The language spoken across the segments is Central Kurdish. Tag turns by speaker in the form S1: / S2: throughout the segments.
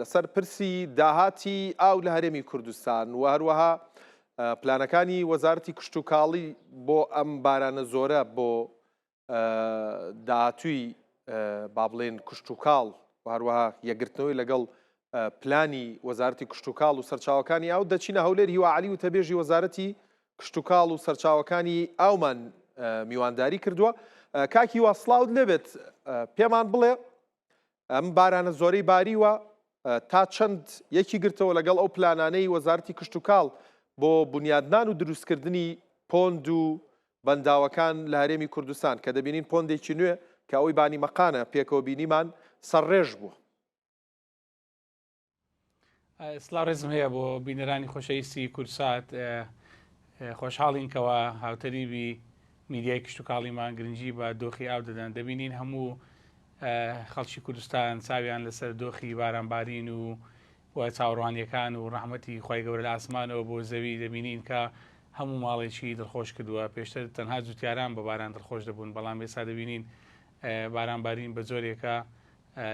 S1: لەسەر پرسی داهاتی ئاو لە هەرێمی کوردستان و هەروەها پلانەکانی وەزارەتی کشت و کاڵی بۆ ئەم بارانە زۆرە بۆ داهاتووی با بڵێن کشت و کاڵ و هەروەها یەکگرتنەوەی لەگەڵ پلانی وەزارەتی کشت و کاڵ و سەرچاوەکانی ئاو دەچینە هەولێر هیواعەلی و تەبێژی وەزارەتی کشت و کاڵ و سەرچاوەکانی ئاومان میوانداری کردووە. کاکی وا سڵاوت لێبێت پێمان بڵێ ئەم بارانە زۆرەی باریوە تا چەند یەکی گرتەوە لەگەڵ ئەو پلانانەی وەزارەتی کشت و کاڵ بۆ بنیادنان و دروستکردنی پۆند و بەنداوەکان لە هەرێمی کوردستان کە دەبینین پۆندێکی نوێ کە ئەوی بانی مەقانە پێکەوە بینیمان سەرڕێژ بووە.
S2: سڵاو ڕێزم هەیە بۆ بینەرانی خۆشەویستی کورسات. خۆشحاڵین کەەوە هاوتەریبی میدیای کشت و کاڵیمان گرنگی بە دۆخی ئاو دەدەن. دەبینین هەموو خەڵکی کوردستان چاویان لەسەر دۆخی بارانبارین و چاوەڕوانیەکان و ڕەحمەتی خی گەورە لە ئاسمانەوە بۆ زەوی دەبینین کە هەموو ماڵێکی دڵخۆش کردووە. پێشتر تەنها جوتیاران بە باران دڵخۆش دەبوون، بەڵام ئێستا دەبینین بارانبارین بە زۆرێکە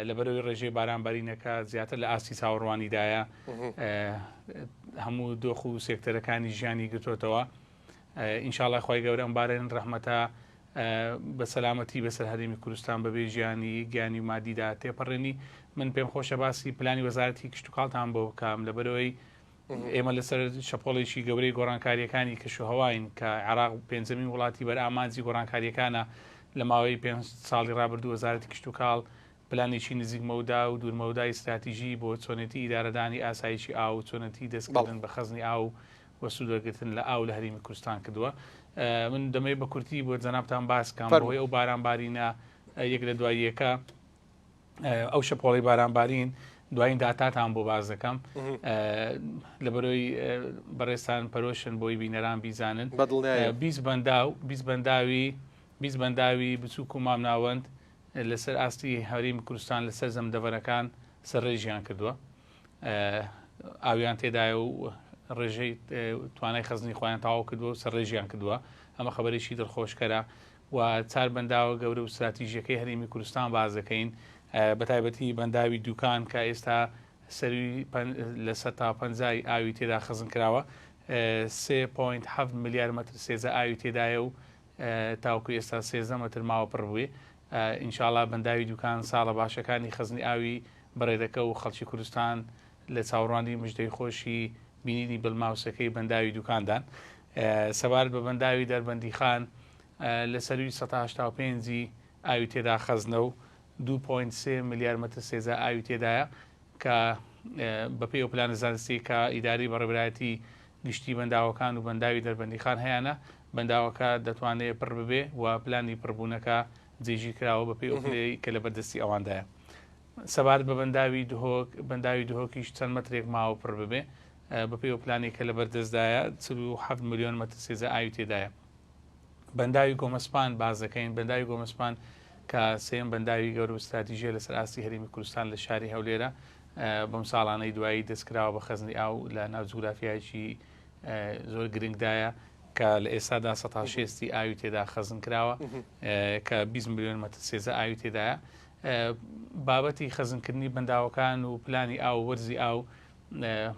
S2: لەبەرەوەی ڕێژەی بارانبارینەکە زیاتر لە ئاستی چاوەڕوانیدایە هەموو دۆخ و سێکتەرەکانی ژیانی گرتوتەوە. ئینشاءڵڵا خی گەورە ئەم بارێن ڕەحمەتە بە سەلامەتی بەسەر هەرێمی کوردستان بەبێ ژیانی گیانی و مادیدا تێپەڕێنی. من پێم خۆشە باسی پلانی وەزارەتی کشت و کاڵتان بۆ بکەم لەبەرەوەی ئێمە لەسەر شەپۆڵێکی گەورەی گۆڕانکاریەکانی کەشوهەواین کە عێراق پێنجەمین وڵاتی بەرئامانجی گۆڕانکاریەکانە. لە ماوەی 5 ساڵی ڕابردوو وەزارەتی کشت و کاڵ پلانێکی نزیکمەودا و دوورمەودای استراتیژی بۆ چۆنێتی ئیدارەدانی ئاسایشی ئاو و چۆنەتی دەستکردن بە خەزنی ئاو و سوودەرگرتن لە ئاو لە هەرێمی کوردستان کردووە. من دەمەوێت بە کورتی بۆ جەنابتان باسکەم بۆی ئەو بارانبارینە یەک لە دواییەکە ئەو شەپۆڵی بارانبارین دوایین داتاتان بۆ باز دەکەم لەبەرەوەی بەڕێستان پەرۆشن بۆی بینەران بیزانن. 20 بەنداوی بچووک و مام ناوەند لەسەر ئاستی هەرێمی کوردستان لەسەر زەمدەڤەرەکان سەرڕێژیان کردووە. ئاویان تێدایە و ڕێژەی توانای خەزنی خۆیان تاوا کردووە و سەرڕێژیان کردووە. ئەمە خەبەرێکی دڵخۆشکەرە و چار بەنداوە گەورە و استراتیژیەکەی هەرێمی کوردستان باز دەکەین. بەتایبەتی بەنداوی دوکان کە ئێستا سەروی لە 150 ئاوی تێدا خەزم کراوە 3.7 میلیارد مەتر سێزە ئاوی تێدایە و تاوکو ئێستا 13 مەتر ماوە پڕ بووێ. ئینشاءڵڵا بەنداوی دوکان ساڵە باشەکانی خەزنی ئاوی بەڕێدەکە و خەڵکی کوردستان لە چاوەڕوانی مژدەی خۆشی بینینی بڵماوسەکەی بەنداوی دوکاندان. سەبارەت بە بەنداوی دەربەندی خان لە سەروی 185 ئاوی تێدا خەزنە و 2.3 میلیارد مەتر سێزە ئاوی تێدایە کە بەپێی ئەو پلانە زانستی کە ئیداری بەڕێبەرایەتی گشتی بەنداوەکان و بەنداوی دەربەندی خان هەیەە بەنداوەکە دەتوانێت پڕ ببێ و پلانی پڕبوونەکە جێژی کراوە بەپێی ئەو پلەی کە لە بەردەستی ئەواندایە. سەبارەت بە بەنداوی دهۆکیش چەند مەترێک ماوە پڕ ببێ بەپێی ئەو پلانی کە لە بەردەستدایە 7 میلیۆن مەتر سێزە ئاوی تێدایە. بەنداوی گۆمەسپان باز دەکەین. بەنداوی گۆمەسپان کە سێم بەنداوی گەورە و استراتیژیە لەسەر ئاستی هەرێمی کوردستان لە شاری هەولێرە بەم ساڵانەی دوایی دەستکراوە بە خەزنی ئاو لە ناو جوگرافیایکی زۆر گرنگدایە کە لە ئێستادا 160 ئاوی تێدا خەزم کراوە کە 20 میلیۆن مەتر سێزە ئاوی تێدایە. بابەتی خەزمکردنی بەنداوەکان و پلانی ئاو وەرزی ئاو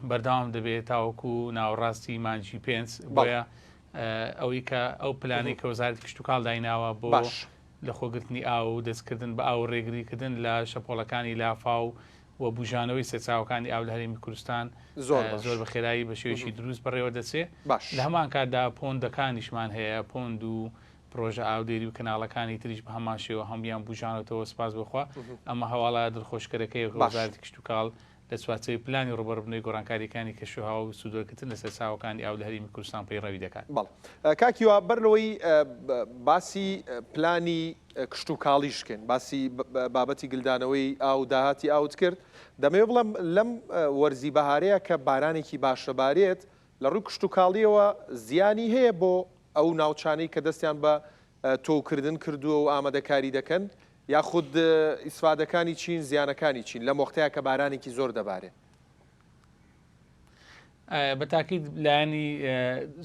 S2: بەردەوام دەبێت تاوەکو ناوەڕاستی مانجی پێنج بۆیە ئەوەی کە ئەو پلانی کە وەزارەتی کشت و کاڵ دایناوە بۆ لە خۆگرتنی ئاو و دەستکردن بە ئاو ڕێگریکردن لە شەپۆڵەکانی لافاو و بوژانەوەی سەرچاوەکانی ئاو لە هەرێمی کوردستان زۆر بە خێرایی بە شێوەیەکی دروست بەڕێوە دەچێت. لە هەمان کاتدا پۆندەکانیشمان هەیە پۆند و پرۆژە ئاودێری و کەناڵەکانی تریش بە هەمان شێوە هەمویان بوژانەوە سپاس بخوا. ئەمە هەواڵە دڵخۆشکەرەکەی وەزارەتی کشت و کاڵ لە سواتچەی پلانی ڕوبەربوونەوەی گۆڕانکاریەکانی کەشوهاو و سوودۆرکردن لە سەرچاوەکانی ئاو لە هەرێمی کوردستان پەیڕەوی دەکات.
S1: کاکی وا بەرەوەی باسی پلانی کشت و کاڵیشکن باسی بابەتی گلدانەوەی ئاو داهاتی ئاوت کرد. دەمەوێت بڵم لەم وەرزی بەهارەیە کە بارانێکی باشەبارێت لە ڕووی کشت و کاڵیەوە زیانی هەیە بۆ ئەو ناوچانەی کە دەستیان بە تۆکردن کردووە و ئامادەکاری دەکەن یاخود ئیسفادەکانی چین زیانەکانی چین لە مۆختەیە کە بارانێکی زۆر دەبارێت.
S2: بە تاکید لایانی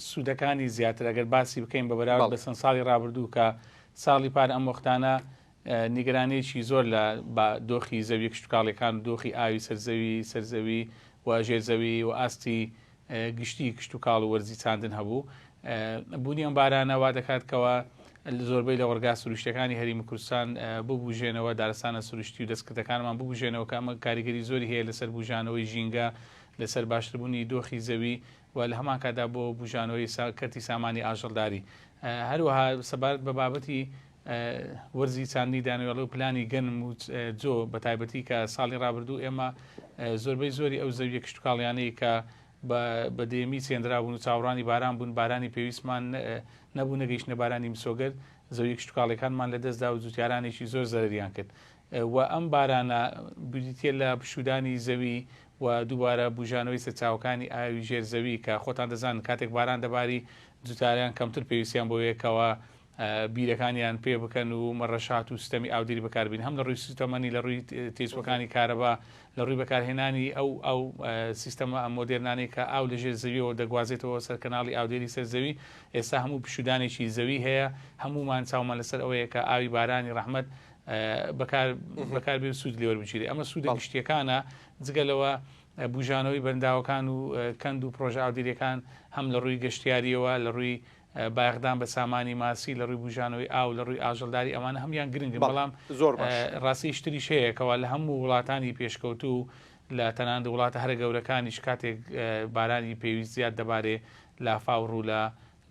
S2: سوودەکانی زیاتر ئەگەر باسی بکەین بە بەراورد بە چەند ساڵی ڕابردوو کە ساڵی پار ئەم وەختانە نیگەرانەیەکی زۆر لە دۆخی زەوی کشتتوکاڵەکان و دۆخی ئاوی سەرزەوی و ژێرزەوی و ئاستی گشتی کشتتوکاڵ و وەرزی چاندن هەبوو. بوونی ئەم بارانەوا دەکاتکەوە زۆربەی لە وەرگا سروشتەکانی هەریمی کوردستان ببوژێنەوە، دارستانە سروشتی و دەستکردەکانمان ببوژێنەوە کە ئەمە کاریگەری زۆری هەیە لەسەر بوژانەوەی ژینگە، لەسەر باشتربوونی دۆخی زەوی و لە هەمان کادا بۆ بوژانەوەی کەتی سامانی ئاژەڵداری. هەروەها سەبارەت بە بابەتی وەرزی چاندنی دانەوێڵە و پلانی گەنم و جۆ بە تایبەتی کە ساڵی ڕابردوو ئێمە زۆربەی زۆری ئەو زەویە کشتتوکاڵیانەی کە بە دێمی چێندرا بوون و چاوەڕانی باران بوون، بارانی پێویستمان نەبوو نەگەیشتنە بارانی مسۆگەر، زەوی کشتتوکاڵەکانمان لە دەستدا و جوتیارانێکی زۆر زەرریان کرد و ئەم بارانە بریتە لە پشودانی زەوی و دووبارە بوژانەوەی سەرچاوەکانی ئاوی ژێرزەوی کە خۆتان دەزانن کاتێک باران دەباری جوتیاریان کەمتر پێویستیان بۆ یەکەوە بیرەکانیان پێ بکەن و مەڕەشات و سیستەمی ئاودێری بەکاربین، هەم لە ڕووی سیستەمەنی لە ڕووی تێزوەکانی کارەبا، لە ڕووی بەکارهێنانی ئەو سیستەمە مۆدێرنانەی کە ئاو لەژێر زەویەوە دەگوازێتەوە سەر کەناڵی ئاودێری سەر زەوی. ئێستا هەموو پشودانێکی زەوی هەیە، هەمومان چاومان لەسەر ئەوەیە کە ئاوی بارانی ڕەحمەت بەکاربێ سوود لێوەربگیرێ. ئەمە سوودە گشتیەکانە جگەلەوە بوژانەوەی بەنداوەکان و کەند و پرۆژە ئاودێریەکان هەم لە ڕووی گەشتیاریەوە، لە ڕووی باغدان بە سامانی ماسی، لە ڕووی بوژانەوەی ئاو، لە ڕووی ئاژەڵداری، ئەمانە هەمیان گرنگن. بەڵام
S1: زۆر
S2: ڕاستی شتریش هەیەکەوە لە هەموو وڵاتانی پێشکەوتوو لە تەناند وڵاتە هەرە گەورەکانیش کاتێک بارانی پێویست زیاد دەبارێ لافاو ڕوو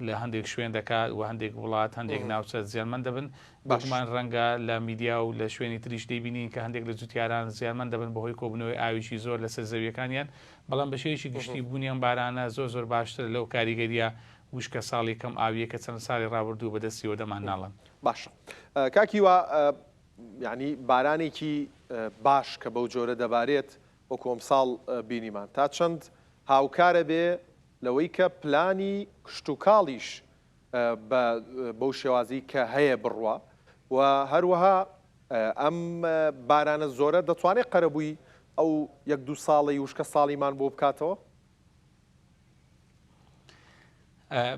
S2: لە هەندێک شوێن دەکات و هەندێک وڵات هەندێک ناوچە زیانمەند دەبن. باشمان ڕەنگە لە میدیا و لە شوێنی تریش دەیبینین کە هەندێک لە جوتیاران زیانمەند دەبن بەهۆی کۆبنەوەی ئاویشی زۆر لەسەر زەویەکانیان. بەڵام بە شێوەیەکی گشتی بوونیان بارانە زۆر باشتر لەو کاریگەریە وشکە ساڵی کەم ئاویە کە چەند ساڵی ڕابردوو بەدەستیەوە دەمان ناڵن.
S1: باشە کاکیوە یعنی بارانێکی باش کە بەو جۆرە دەبارێت وەکو ئەم ساڵ بینیمان تا چەند هاوکارە بێ لەوەی کە پلانی کشتتوکاڵیش بەو شێوازی کە هەیە بڕوە و هەروەها ئەم بارانە زۆرە دەتوانێت قەرەبووی ئەو 1-2 ساڵی وشکە ساڵیمان بۆ بکاتەوە؟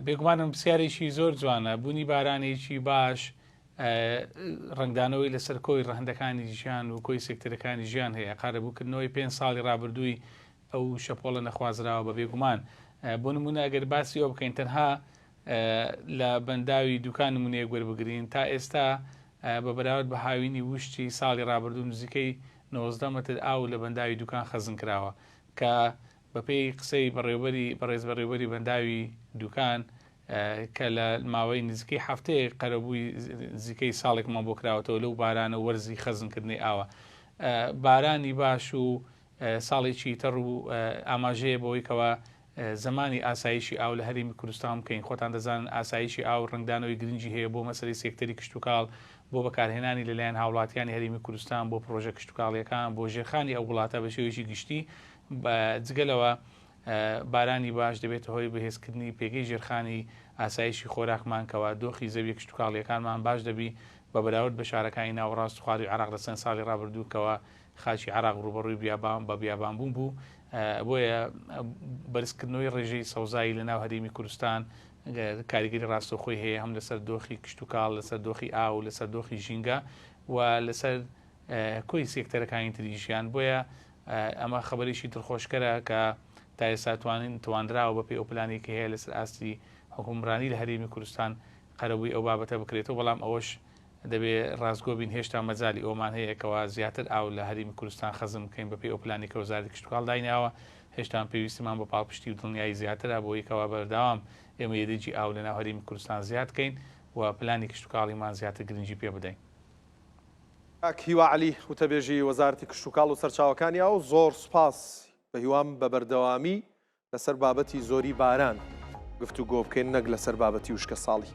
S2: بێگومانم پرسیارێکی زۆر جوانە. بوونی بارانێکی باش ڕنگدانەوەی لەسەر کۆی ڕەهندەکانی ژیان و کۆی سێکتەرەکانی ژیان هەیە. قارەبووکردنەوەی 5 ساڵی ڕابردووی ئەو شەپۆڵە نەخوازراوە بە بێگومان. بۆ نمونە ئەگەر باسی ئەو بکەین تەنها لە بەنداوی دوکان نمونەیە گوێربگرین تا ئێستا بە بەراورد بە هاوینی وشتی ساڵی ڕابردوو نزیکەی 90 مەتر ئاو لە بەنداوی دوکان خەزم کراوە کە بەپێی قسەی بەڕێز بەڕێوەری بەنداوی دوکان کە لە ماوەی نزیکەی هەفتەیە قەرەبووی نزیکەی ساڵێکمان بۆ کراوەتەوە لەو بارانە وەرزی خەزمکردنی ئاوە. بارانی باش و ساڵێکی تەڕ و ئاماژەیە بەوەی کەوە زمانی ئاسایشی ئاو لە هەرێمی کوردستان بکەین. خۆتان دەزانن ئاسایشی ئاو ڕنگدانەوەی گرنگی هەیە بۆ مەسەلەی سێکتەری کشتتوکاڵ، بۆ بەکارهێنانی لەلایەن هاوڵاتیانی هەرێمی کوردستان، بۆ پرۆژە کشتتوکاڵیەکان، بۆ ژێرخانی ئەو وڵاتە بە شێوەیەکی گشتی. جگەلەوە بارانی باش دەبێت هۆی بەهێزکردنی پێگەی ژێرخانی ئاسایشی خۆراکمان کەوا دۆخی زەوی کشتتوکاڵیەکانمان باش دەبی بە بەراورد بە شارەکانی ناوەڕاست و خواری عێراق لە چەند ساڵی ڕابردووکەوە خاچی عێراق ڕوبەڕووی بیابان بوون بوو. بۆیە بەرزکردنەوەی ڕێژەی سەوزایی لە ناو هەرێمی کوردستان کاریگەری ڕاستەوخۆی هەیە هەم لەسەر دۆخی کشتتوکاڵ، لەسەر دۆخی ئاو، لەسەر دۆخی ژینگە و لەسەر کۆی سێکتەرەکانی تریژیان. بۆیە ئەمە خەبەرێکی دڵخۆشکەرە کە تا ئێستا توانراوە بەپێی ئەو پلانێکی هەیە لەسەر ئاستی حکومڕانی لە هەرێمی کوردستان قەرەبووی ئەو بابەتە بکرێتەوە. بەڵام ئەوەش دەبێت ڕازگۆ بین هێشتا مەجای ئەومان هەیە کەوا زیاتر ئاو لە هەرێمی کوردستان خەزم بکەین بەپێی ئەو پلانی کە وەزارەتی کشتتوکاڵ دایناوە. هێشتا پێویستیمان بە پاڵپشتی و دڵنیایی زیاترە بۆی کەوا بەردەوام ئێمە یەدەجی ئاو لە ناو هەرێمی کوردستان زیاد بکەین و پلانی کشتتوکاڵیمان زیاتر گرنگی پێ بدەین.
S1: هیوا عەلی وتەبێژی وەزارەتی کشتتوکاڵ و سەرچاوەکانی ئاو زۆر سوپاس بە هیوام بە بەردەوامی لەسەر بابەتی زۆری باران گفتوگۆ بکەین نەک لەسەر بابەتی وشکە ساڵی.